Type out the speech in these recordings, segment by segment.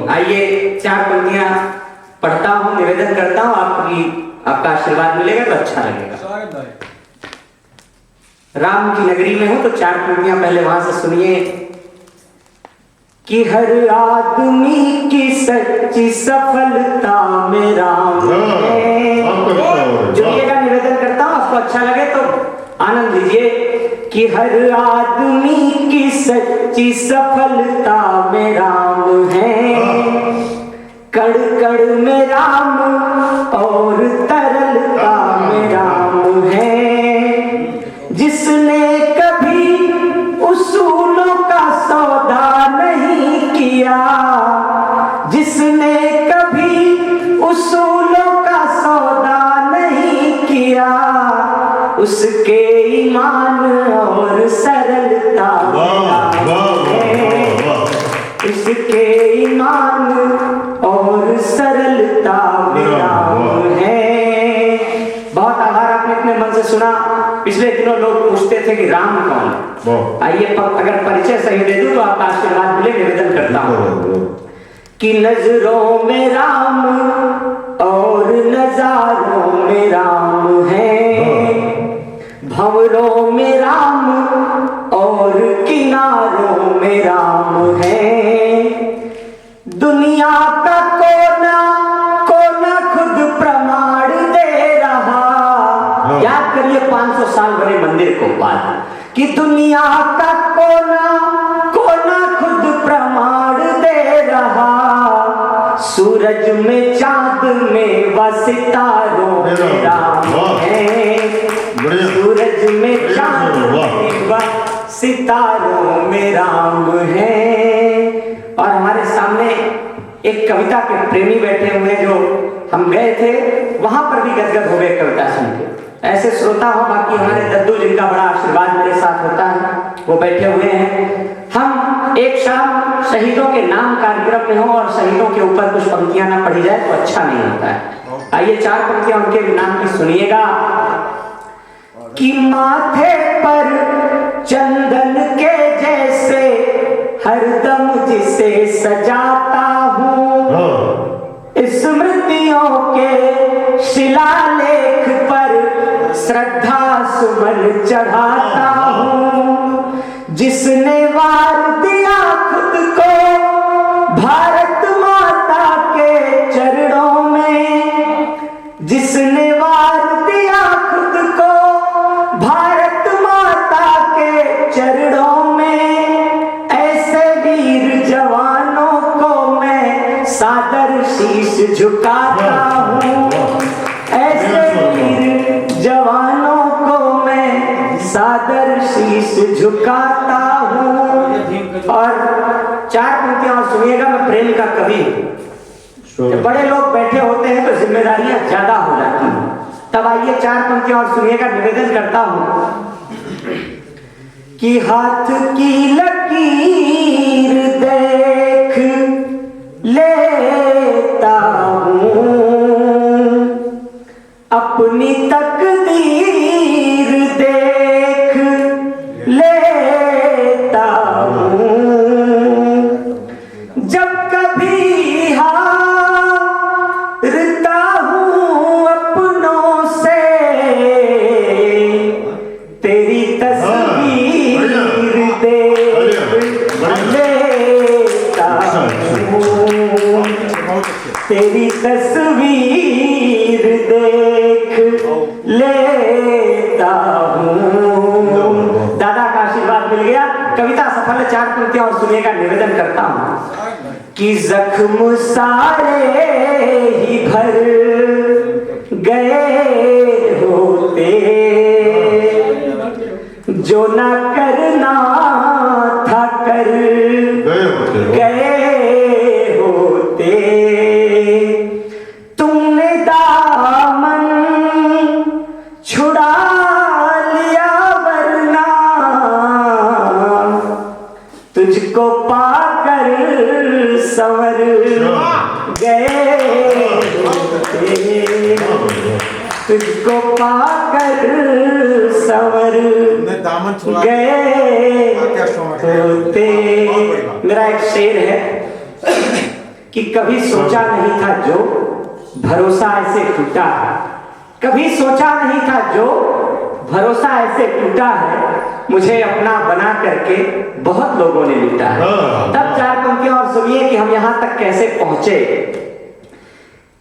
आइए 4 पंक्तियां पढ़ता हूँ, निवेदन करता हूँ, आपका आशीर्वाद मिलेगा तो अच्छा लगेगा। राम की नगरी में हो तो 4 पंक्तियां पहले वहां से सुनिए। कि हर आदमी की सच्ची सफलता में राम है। जुड़िएगा, निवेदन करता हूँ, आपको अच्छा लगे तो आनंद लीजिए। कि हर आदमी की सच्ची सफलता में राम है, कड़ कड़ में राम और तरलता में राम है। जिसने कभी उसूलों का सौदा नहीं किया, जिसने कभी उसूलों का सौदा नहीं किया, उसके ईमान और सरलता है, उसके ईमान और सरलता है। बहुत आभार, आपने अपने मन से सुना। पिछले दिनों लोग पूछते थे कि राम कौन है। आइए अगर परिचय सही दे दूं तो आपका आशीर्वाद मिले, निवेदन करता हूं। कि नजरों में राम और नजारों में राम है, भंवरों में राम और किनारों में राम है। दुनिया का कोना कोना खुद प्रमाण दे रहा। याद करिए 500 साल बने मंदिर को बाद, कि दुनिया का कोना कोना खुद प्रमाण दे रहा। सूरज में चांद में व सितारों में राम है, सूरज में चांद में व सितारों में राम है। और हमारे सामने एक कविता के प्रेमी बैठे हुए, जो हम गए थे वहां पर भी गदगद हो गए कविता सुन के। ऐसे श्रोता हो, बाकी हमारे दद्दू जिनका बड़ा आशीर्वाद मेरे साथ होता है, वो बैठे हुए हैं। हम एक शाम शहीदों के नाम कार्यक्रम में हो और शहीदों के ऊपर कुछ पंक्तियां ना पढ़ी जाए तो अच्छा नहीं होता है। आइए 4 पंक्तियां उनके नाम की सुनिएगा। कि माथे पर चंदन के जैसे हरदम जिसे सजाता हूँ, स्मृतियों के शिलालेख पर श्रद्धा सुमन चढ़ाता हूँ। जिसने वार दिया खुद को भारत माता के चरणों में, जिसने वार दिया खुद को भारत माता के चरणों में, ऐसे वीर जवानों को मैं सादर शीश झुकाता हूँ। ऐसे वीर जवानों को मैं सादर शीश झुकाता हूँ। और 4 पंक्तियां और सुनिएगा। मैं प्रेम का कवि। जब बड़े लोग बैठे होते हैं तो जिम्मेदारियां ज्यादा हो जाती हैं। तब आइए 4 पंक्तियां और सुनिएगा, निवेदन करता हूं। कि हाथ की लकीर देख लेता हूं, अपनी तकदीर देख लेता हूं। जब कभी हारता हूं अपनों से, तेरी तस्वीर देख लेता हूं, तेरी तस्वीर देख लेता हूं। दादा का आशीर्वाद मिल गया। कविता सफल है। 4 पंक्तियां और सुनिएगा, निवेदन करता हूं। कि जख्म सारे ही भर गए होते, जो ना करना था कर गए होते। तुमने दामन छुड़ा लिया, वरना तुझको पाकर संवर गए होते, तुझको पाकर संवर गए होते। मेरा एक शेर है कि कभी सोचा नहीं था जो भरोसा ऐसे टूटा है, कभी सोचा नहीं था जो भरोसा ऐसे टूटा है, मुझे अपना बना करके बहुत लोगों ने लूटा है। तब 4 पंक्तियां और सुनिए कि हम यहां तक कैसे पहुंचे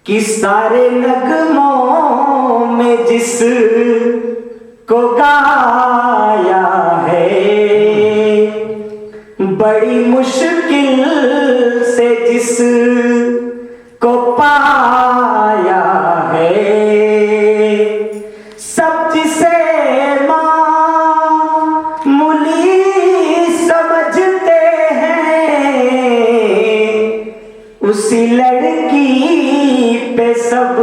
कि सारे नगमों में जिस को गाया है, बड़ी मुश्किल से जिस को पाया है, सब जिसे उसी लड़की पे सब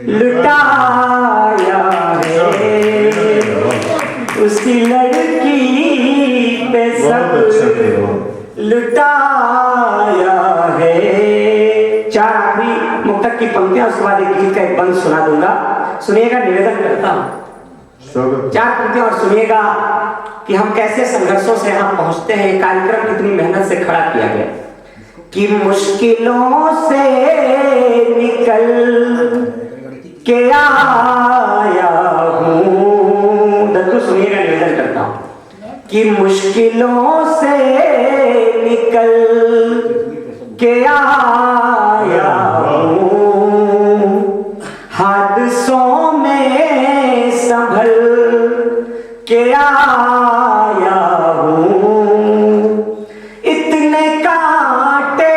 लुटाया है, उसी लड़की पे सब लुटाया है। 4 आखिरी मुक्तक की पंक्तियां, उसके बाद एक गीत का एक बंद सुना दूंगा। सुनिएगा, निवेदन करता हूं। 4 पंक्तियां और सुनिएगा कि हम कैसे संघर्षों से यहां पहुंचते हैं। कार्यक्रम कितनी मेहनत से खड़ा किया गया कि मुश्किलों से निकल के आया हूँ। दत्तू सुनिएगा, निवेदन करता हूँ कि मुश्किलों से निकल के आया हूँ, हादसों में संभल के आया हूँ, इतने कांटे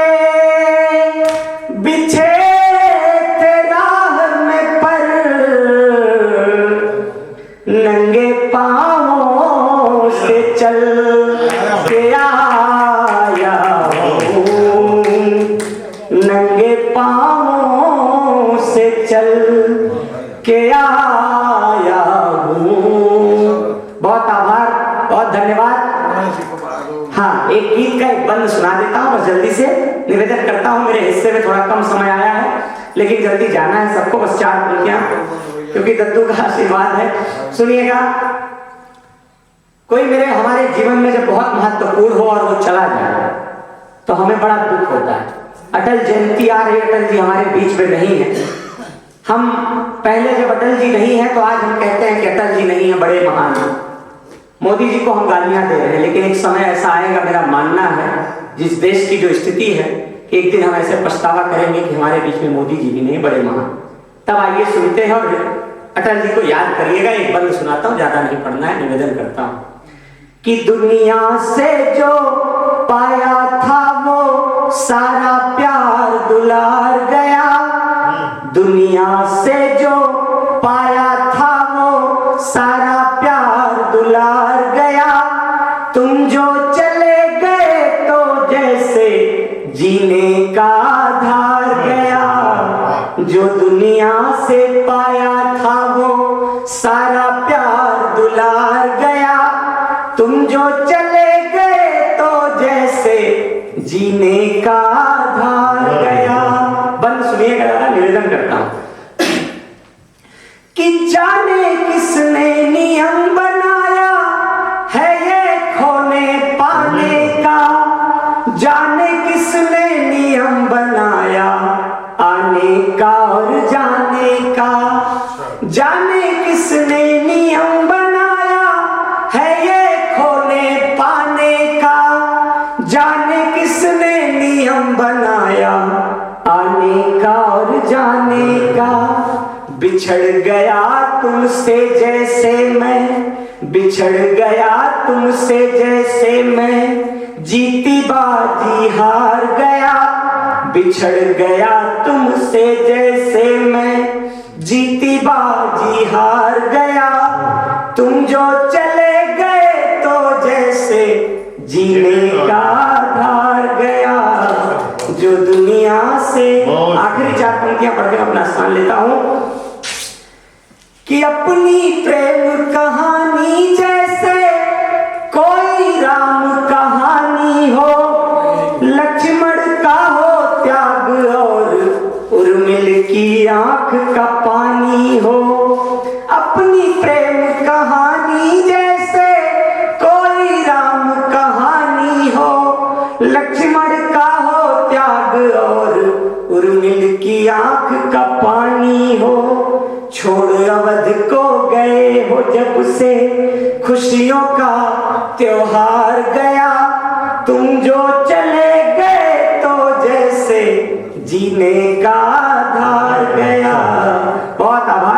बिछे थे राह में पर नंगे पांवों से चल के आया हूँ, नंगे पांवों से चल के आया हूँ। बहुत आभार, बहुत धन्यवाद। हाँ, एक गीत का एक बंद सुना देता हूँ, बस जल्दी से निवेदन करता हूँ। मेरे हिस्से में थोड़ा कम समय आया है, लेकिन जल्दी जाना है सबको। बस 4 पंक्तियां, क्योंकि दद्दू का आशीर्वाद है। सुनिएगा, कोई मेरे हमारे जीवन में जब बहुत महत्वपूर्ण हो और वो चला जाए तो हमें बड़ा दुख होता है। अटल जयंती आ रही, अटल जी हमारे बीच में नहीं है। हम पहले जब अटल जी नहीं है तो आज हम कहते हैं कि अटल जी नहीं है, बड़े महान हैं। मोदी जी को हम गालियां दे रहे हैं, लेकिन एक समय ऐसा आएगा, मेरा मानना है, जिस देश की जो स्थिति है, कि एक दिन हम ऐसे पछतावा करेंगे कि हमारे बीच में मोदी जी भी नहीं, बड़े महान। तब आइए सुनते हैं और अटल जी को याद करिएगा। एक बंद सुनाता हूँ, ज्यादा नहीं पढ़ना है, निवेदन करता हूँ कि दुनिया से जो पाया था वो सारा प्यार दुलार गया, दुनिया से जो पाया था वो सारा प्यार दुलार गया, तुम जो चले गए तो जैसे जीने का आधार गया, जो दुनिया से पाया था वो सारा प्यार दुलार गया, तुम जो चले गए तो जैसे जीने का आधार गया। बंद सुनिएगा, दादा निवेदन करता हूं कि जाने किसने नियम बनाया है ये खोने पाने का, जाने किसने नियम बनाया आने का और जाने का, जाने किसने नियम बनाया है ये खोने पाने का, जाने किसने नियम बनाया आने का और जाने का। बिछड़ गया तुमसे जैसे मैं, बिछड़ गया तुमसे जैसे मैं, जीती बाजी हार गया, बिछड़ गया तुमसे जैसे मैं, जीती बाजी हार गया, तुम जो चले गए तो जैसे जीने का आधार गया, जो दुनिया से। आखिरी 4 पंक्तियां पढ़कर अपना स्थान लेता हूं कि अपनी प्रेम कहानी जैसे कोई राम कहानी हो, लक्ष्मण का हो त्याग और उर्मिल की आंख का पानी हो, अपनी प्रेम कहानी जैसे कोई राम कहानी हो, लक्ष्मण का हो त्याग और उर्मिल की आंख का पानी हो, छोड़ अवध को गए हो जब से खुशियों का त्योहार गया, तुम जो चले गए तो जैसे जीने का आधार गया। बहुत आभार।